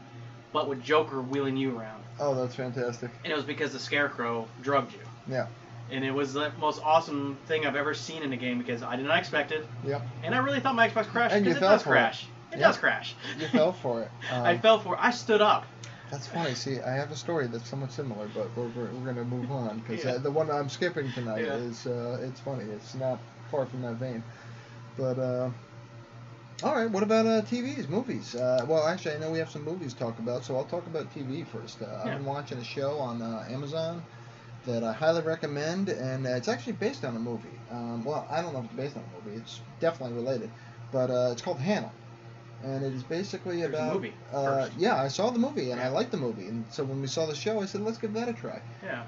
but with Joker wheeling you around. Oh, that's fantastic. And it was because the Scarecrow drugged you. Yeah. And it was the most awesome thing I've ever seen in a game because I did not expect it. Yep. And I really thought my Xbox crashed because it does crash. It does crash. You fell for it. I fell for it. I stood up. That's funny. See, I have a story that's somewhat similar, but we're going to move on because Yeah. The one I'm skipping tonight Yeah. is it's funny. It's not far from that vein. But all right. What about TVs, movies? Well, actually, I know we have some movies to talk about, so I'll talk about TV first. I've been watching a show on Amazon that I highly recommend, and it's actually based on a movie. Well, I don't know if it's based on a movie. It's definitely related, but it's called Hannah. And it is basically There's about. a movie yeah, I saw the movie and I liked the movie, and so when we saw the show, I said, "Let's give that a try." Yeah.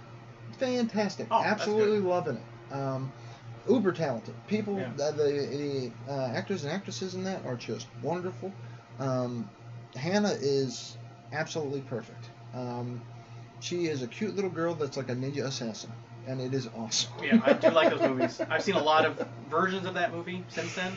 Fantastic, Oh, absolutely loving it. Uber talented people. Yeah. The actors and actresses in that are just wonderful. Hannah is absolutely perfect. She is a cute little girl that's like a ninja assassin, and it is awesome. Yeah, I do like those movies. I've seen a lot of versions of that movie since then.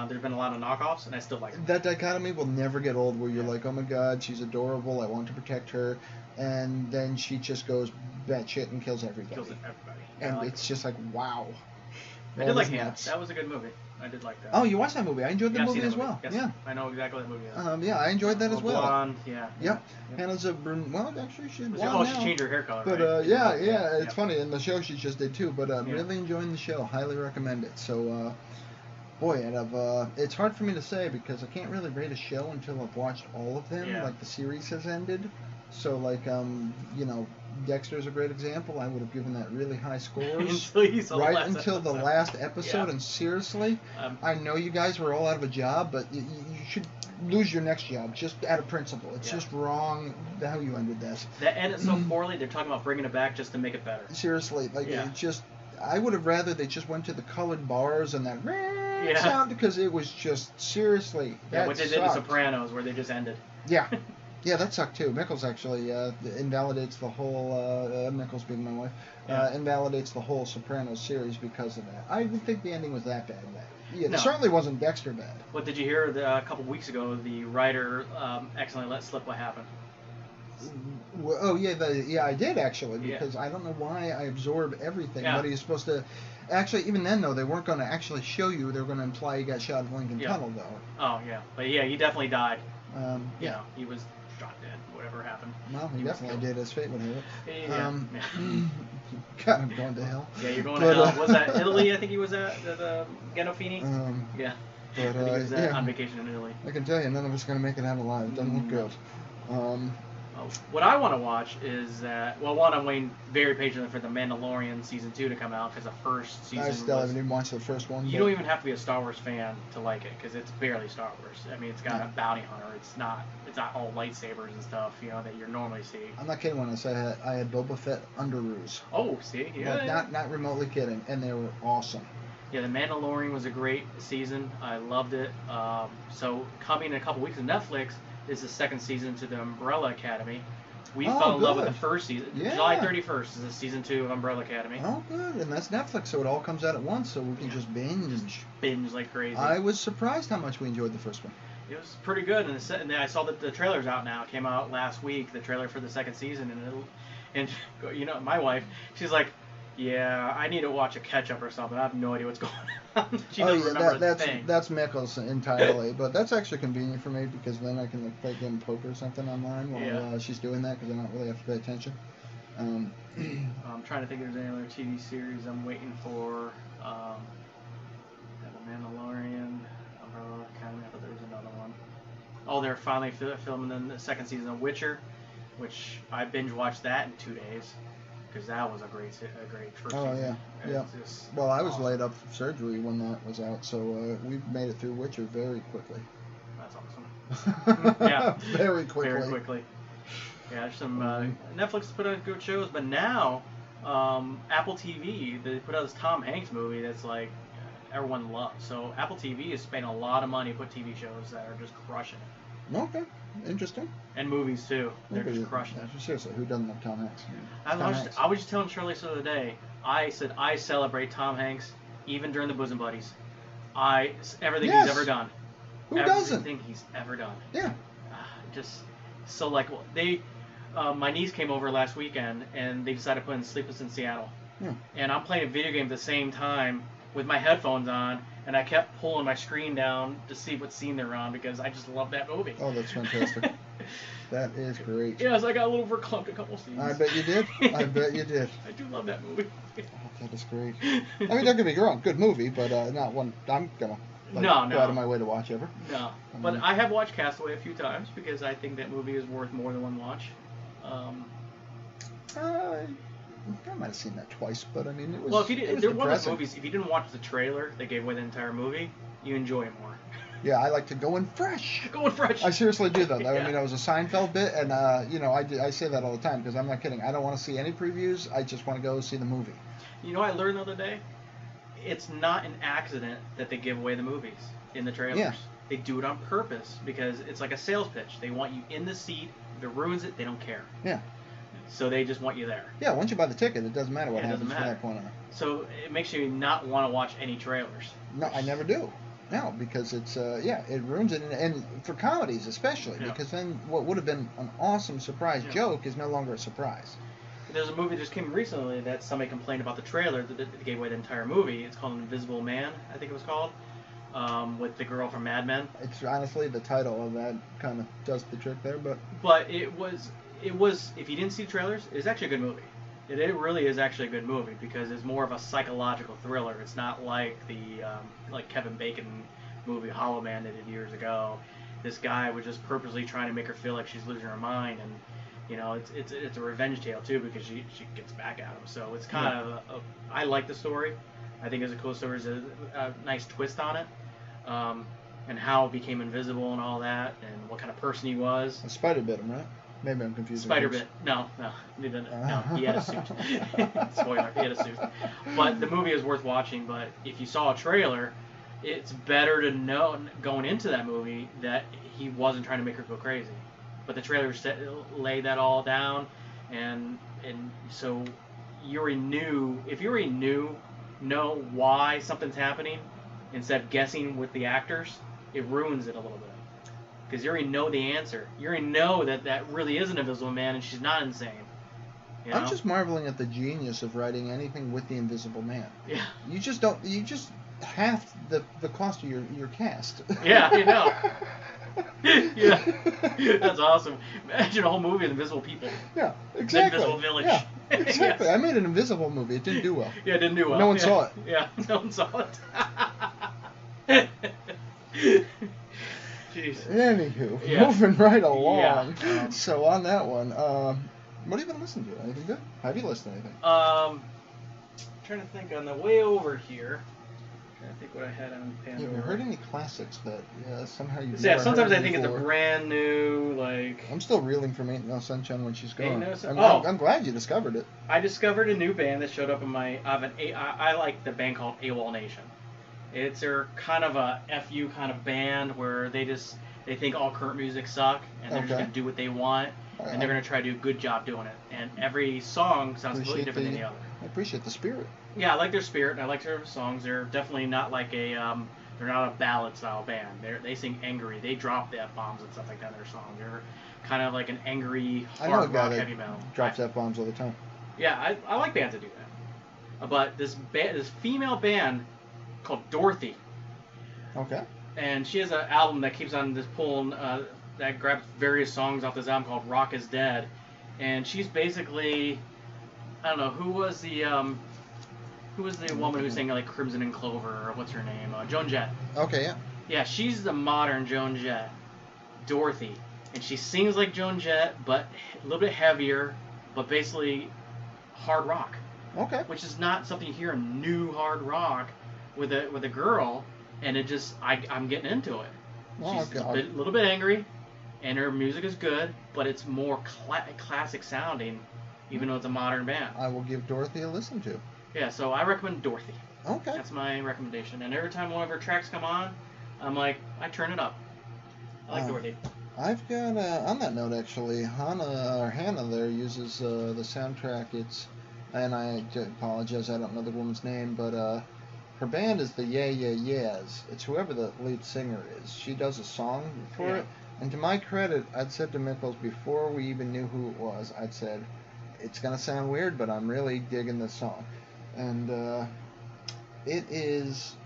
There's been a lot of knockoffs, and I still like them. That dichotomy will never get old, where you're like, oh my god, she's adorable, I want to protect her, and then she just goes batshit and kills everybody. Kills everybody. And it's just like, wow. I did like Hannah. That was a good movie. I did like that. Oh, you watched that movie? I enjoyed the movie as well. Yes, yeah. I know exactly what that movie is. Yeah, I enjoyed that as well. Blonde, yeah. Yep. Hannah's a well, actually she's blonde Oh, now. she changed her hair color. But right? yeah, it's funny. In the show she just did too. But really enjoying the show. Highly recommend it. So, boy, it's hard for me to say because I can't really rate a show until I've watched all of them. Yeah. Like the series has ended. So like Dexter's a great example. I would have given that really high scores right until the last episode. Yeah. And seriously, I know you guys were all out of a job, but you should lose your next job just out of principle. It's just wrong how you ended this. That ended so poorly. They're talking about bringing it back just to make it better. Seriously, it just. I would have rather they just went to the colored bars and that sound because it was just seriously. Yeah, what they did in Sopranos, where they just ended. Yeah. Yeah, that sucked too. Mickles actually invalidates the whole, Mickles being my wife, invalidates the whole Sopranos series because of that. I didn't think the ending was that bad. Yeah, it certainly wasn't Dexter bad. What did you hear a couple weeks ago? The writer accidentally let slip what happened. Oh yeah, I did actually because I don't know why I absorb everything. But he's supposed to. Actually, even then though, they weren't going to actually show you. They were going to imply he got shot in Lincoln Tunnel though. Oh yeah, but yeah, he definitely died. You know, he was shot dead. Whatever happened. Well, he definitely did. His fate would have it. Yeah. God, I'm going to hell. Yeah, you're going to hell. Was that Italy? I think he was at Gandolfini. Yeah. But I think he was on vacation in Italy. I can tell you, none of us are going to make it out alive. It doesn't look good. What I want to watch is that, one, I'm waiting very patiently for The Mandalorian Season 2 to come out, because the first season I still haven't even watched the first one. You don't even have to be a Star Wars fan to like it, because it's barely Star Wars. I mean, it's got a bounty hunter. It's not all lightsabers and stuff, that you normally see. I'm not kidding when I say I had Boba Fett underoos. Oh, see? Yeah. Not remotely kidding, and they were awesome. Yeah, The Mandalorian was a great season. I loved it. So coming in a couple weeks on Netflix is the second season to the Umbrella Academy. We fell in love with the first season. Yeah. July 31st is the season 2 of Umbrella Academy. Oh, good. And that's Netflix, so it all comes out at once, so we can just binge. Binge like crazy. I was surprised how much we enjoyed the first one. It was pretty good, and I saw that the trailer's out now. It came out last week, the trailer for the second season, and you know, my wife, she's like, yeah, I need to watch a catch-up or something. I have no idea what's going on. She doesn't remember a thing. That's Mickles entirely, but that's actually convenient for me because then I can play game poker or something online while she's doing that because I don't really have to pay attention. I'm trying to think if there's any other TV series I'm waiting for. The Mandalorian, Umbrella Academy, I thought there was another one. Oh, they're finally filming the second season of Witcher, which I binge-watched that in 2 days. Because that was a great first season. Oh, yeah. Well, I was laid up for surgery when that was out, so we made it through Witcher very quickly. That's awesome. Yeah. Very quickly. Very quickly. Yeah, there's some Netflix put out good shows, but now Apple TV, they put out this Tom Hanks movie that's like everyone loves. So Apple TV is spending a lot of money to put TV shows that are just crushing it. Okay. Interesting. And movies too. They're just crushing it. Seriously, who doesn't love Tom Hanks? I was just telling Shirley the other day. I said I celebrate Tom Hanks even during the Bosom Buddies. Everything he's ever done. Who doesn't? Everything he's ever done. Yeah. Just so like my niece came over last weekend and they decided to put in Sleepless in Seattle. Yeah. And I'm playing a video game at the same time with my headphones on. And I kept pulling my screen down to see what scene they're on because I just love that movie. Oh, that's fantastic. That is great. Yeah, so I got a little verklempt a couple scenes. I bet you did. I bet you did. I do love that movie. Oh, that is great. I mean, don't get me wrong, good movie, but not one I'm going to go out of my way to watch ever. No, but I have watched Castaway a few times because I think that movie is worth more than one watch. I might have seen that twice, but I mean, it was. Well, they're one of those movies. If you didn't watch the trailer that gave away the entire movie, you enjoy it more. Yeah, I like to go in fresh. Go in fresh. I seriously do though. I mean, it was a Seinfeld bit, and I say that all the time because I'm not kidding. I don't want to see any previews. I just want to go see the movie. You know, what I learned the other day, it's not an accident that they give away the movies in the trailers. Yeah. They do it on purpose because it's like a sales pitch. They want you in the seat. If it ruins it, they don't care. Yeah. So they just want you there. Yeah, once you buy the ticket, it doesn't matter what happens from that point on. So it makes you not want to watch any trailers. No, I never do. No, because it's it ruins it, and for comedies especially, because then what would have been an awesome surprise joke is no longer a surprise. There's a movie that just came recently that somebody complained about the trailer that gave away the entire movie. It's called Invisible Man, I think it was called, with the girl from Mad Men. It's honestly the title of that kind of does the trick there, but it was if you didn't see the trailers, it's actually a good movie. It really is actually a good movie because it's more of a psychological thriller. It's not like the like Kevin Bacon movie Hollow Man they did years ago. This guy was just purposely trying to make her feel like she's losing her mind, and you know it's a revenge tale too because she gets back at him. So it's kind of I like the story. I think it's a cool story. There's a nice twist on it, and how it became invisible and all that, and what kind of person he was. A spider bit him, right? Maybe I'm confused. Spider bit. No, he had a suit. Spoiler, he had a suit. But the movie is worth watching, but if you saw a trailer, it's better to know going into that movie that he wasn't trying to make her go crazy. But the trailer laid that all down, and so you already knew, if you already know why something's happening, instead of guessing with the actors, it ruins it a little bit. Because you already know the answer. You already know that really is an Invisible Man and she's not insane. You know? I'm just marveling at the genius of writing anything with the Invisible Man. Yeah. You just half the cost of your cast. Yeah, you know. Yeah. That's awesome. Imagine a whole movie of invisible people. Yeah, exactly. The Invisible Village. Yeah, exactly. Yes. I made an Invisible movie. It didn't do well. Yeah, it didn't do well. No one saw it. Yeah, no one saw it. Jeez. Anywho, moving right along. Yeah. So on that one, what have you been listening to? Anything good? Have you listened to anything? Trying to think on the way over here. Trying to think what I had on Pandora. Have you heard any classics that somehow you've never sometimes I think before? It's a brand new I'm still reeling from Ain't No Sunshine When She's Gone. I'm glad you discovered it. I discovered a new band that showed up in my. I like the band called AWOL Nation. It's kind of a FU kind of band where it's They think all current music suck, and they're just going to do what they want, and they're going to try to do a good job doing it. And every song sounds completely different than the other. I appreciate the spirit. Yeah, I like their spirit, and I like their songs. They're definitely not like they're not a ballad-style band. They sing angry. They drop the F-bombs and stuff like that in their song. They're kind of like an angry, hard rock, heavy metal. Drops F-bombs all the time. Yeah, I like bands that do that. But this female band called Dorothy. Okay. And she has an album that keeps on this pulling, that grabs various songs off this album called Rock is Dead. And she's basically, I don't know, who was the woman who sang like Crimson and Clover, or what's her name? Joan Jett. Okay, yeah. Yeah, she's the modern Joan Jett. Dorothy. And she sings like Joan Jett, but a little bit heavier, but basically hard rock. Okay. Which is not something you hear in new hard rock with a girl. And it just, I'm getting into it. Oh, She's a little bit angry, and her music is good, but it's more classic sounding, even though it's a modern band. I will give Dorothy a listen to. Yeah, so I recommend Dorothy. Okay. That's my recommendation. And every time one of her tracks come on, I'm like, I turn it up. I like Dorothy. I've got, on that note actually, Hannah there uses the soundtrack. And I apologize, I don't know the woman's name, but her band is the Yeah Yeah Yeahs. It's whoever the lead singer is. She does a song for it. And to my credit, I'd said to Mickles before we even knew who it was, I'd said, it's going to sound weird, but I'm really digging this song. And it is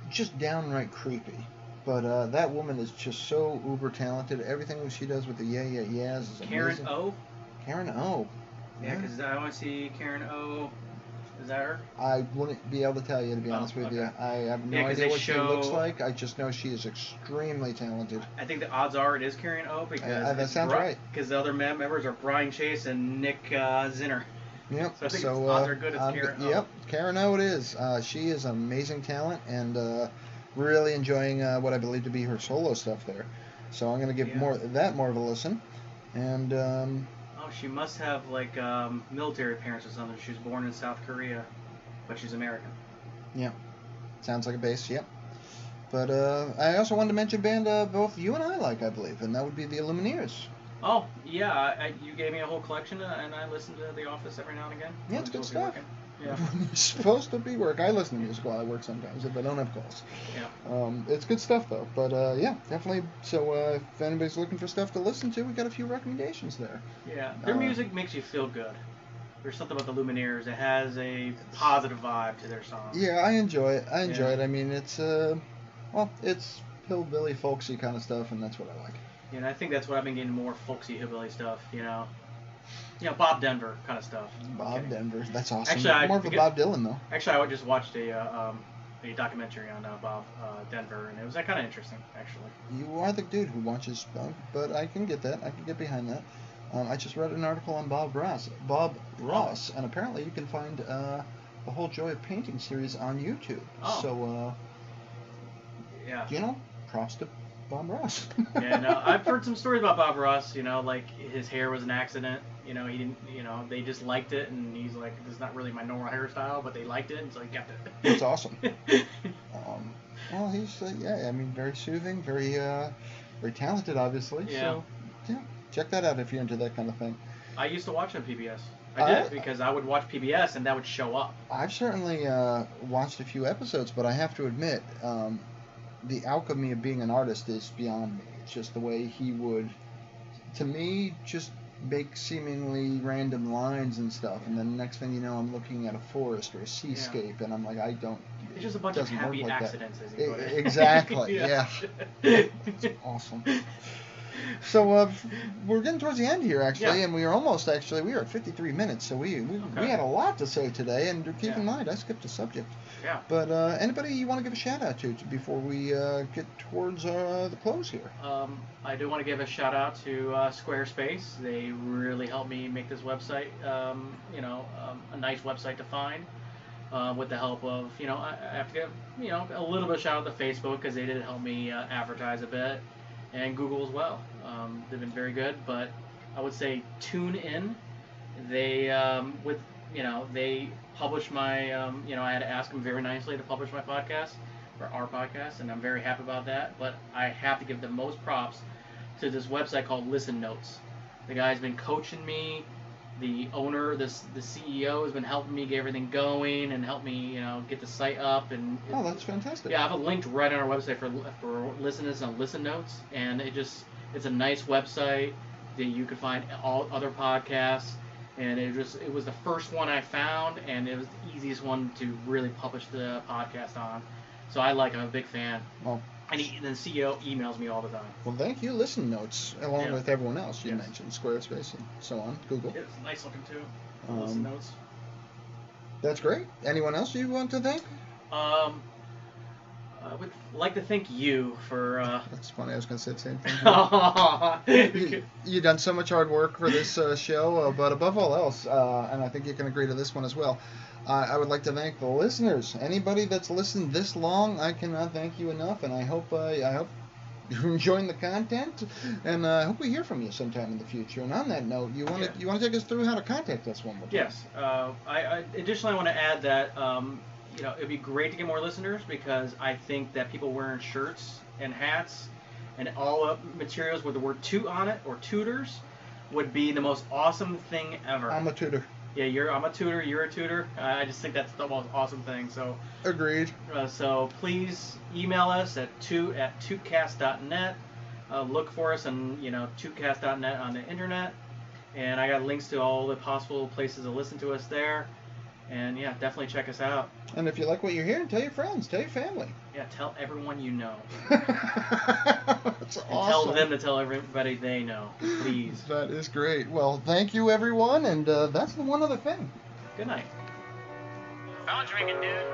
just downright creepy. But that woman is just so uber talented. Everything she does with the Yeah Yeah Yeahs is amazing. Karen O? Karen O. Yeah, because I want to see Karen O. Is that her? I wouldn't be able to tell you, to be honest with you. I have no idea what she looks like. I just know she is extremely talented. I think the odds are it is Karen O, because that sounds right. Because the other members are Brian Chase and Nick Zinner. Yep. So I think the odds are good as Karen O. Yep, Karen O it is. She is an amazing talent, and really enjoying what I believe to be her solo stuff there. So I'm going to give more of a listen. And she must have like military parents or something. She was born in South Korea, but she's American. Yeah, sounds like a base. Yep. But I also wanted to mention a band both you and I like, I believe, and that would be the Lumineers. Oh yeah, you gave me a whole collection, and I listen to The Office every now and again. Yeah, it's good stuff. Yeah. It's supposed to be work. I listen to music while I work sometimes if I don't have calls. Yeah. It's good stuff though. But yeah, definitely. So if anybody's looking for stuff to listen to, we got a few recommendations there. Yeah. Their music makes you feel good. There's something about the Lumineers. It has a positive vibe to their songs. Yeah, I enjoy it. it. I mean, it's it's hillbilly folksy kind of stuff, and that's what I like. Yeah, and I think that's what I've been getting, more folksy hillbilly stuff. Bob Denver kind of stuff. Bob Denver, that's awesome. Actually, more of a Bob Dylan though. Actually, I just watched a documentary on Bob Denver, and it was kind of interesting, actually. You are the dude who watches Bob, but I can get that. I can get behind that. I just read an article on Bob Ross, and apparently you can find the whole Joy of Painting series on YouTube. Oh. So, yeah. Props to Bob Ross. Yeah, no, I've heard some stories about Bob Ross. Like his hair was an accident. He didn't. They just liked it, and he's like, "This is not really my normal hairstyle," but they liked it, and so he kept it. That's awesome. Well, he's very soothing, very talented, obviously. Yeah. So, yeah, check that out if you're into that kind of thing. I used to watch on PBS. I did, because I would watch PBS, and that would show up. I've certainly watched a few episodes, but I have to admit, the alchemy of being an artist is beyond me. It's just the way he would, to me, just make seemingly random lines and stuff, and then the next thing you know, I'm looking at a forest or a seascape, and I'm like, I don't. It's just a bunch of happy accidents, as you put it. Exactly. Yeah. It's awesome. So we're getting towards the end here, actually, and we are almost at 53 minutes, so we had a lot to say today, and keep in mind, I skipped a subject. Yeah. But anybody you want to give a shout out to before we get towards the close here? I do want to give a shout out to Squarespace. They really helped me make this website, a nice website to find. With the help of, I have to give, a little bit of shout out to Facebook, because they did help me advertise a bit. And Google as well. They've been very good, but I would say TuneIn. They they published my I had to ask them very nicely to publish my podcast, for our podcast, and I'm very happy about that. But I have to give the most props to this website called Listen Notes. The guy's been coaching me. The owner, the CEO, has been helping me get everything going and help me, get the site up. And that's fantastic. Yeah, I have it linked right on our website for listeners on Listen Notes, and it's a nice website that you can find all other podcasts. And it was the first one I found, and it was the easiest one to really publish the podcast on. So I'm a big fan. Well, and the CEO emails me all the time. Well, thank you, Listen Notes, along with everyone else you mentioned, Squarespace and so on, Google. It's nice looking too. Listen Notes. That's great. Anyone else you want to thank? I would like to thank you for... That's funny, I was going to say the same thing. You've done so much hard work for this show, but above all else, and I think you can agree to this one as well, I would like to thank the listeners. Anybody that's listened this long, I cannot thank you enough, and I hope you're enjoying the content, and I hope we hear from you sometime in the future. And on that note, you want to take us through how to contact us one more time? Yes. Additionally, I want to add that it'd be great to get more listeners, because I think that people wearing shirts and hats and all materials with the word "toot" on it, or tutors, would be the most awesome thing ever. I'm a tutor. Yeah, I'm a tutor. You're a tutor. I just think that's the most awesome thing. So agreed. So please email us at tootcast.net. Look for us on tootcast.net on the internet, and I got links to all the possible places to listen to us there. And yeah, definitely check us out. And if you like what you're hearing, tell your friends, tell your family. Yeah, tell everyone you know. That's awesome. Tell them to tell everybody they know, please. That is great. Well, thank you, everyone, and that's the one other thing. Good night. Phone drinking, dude.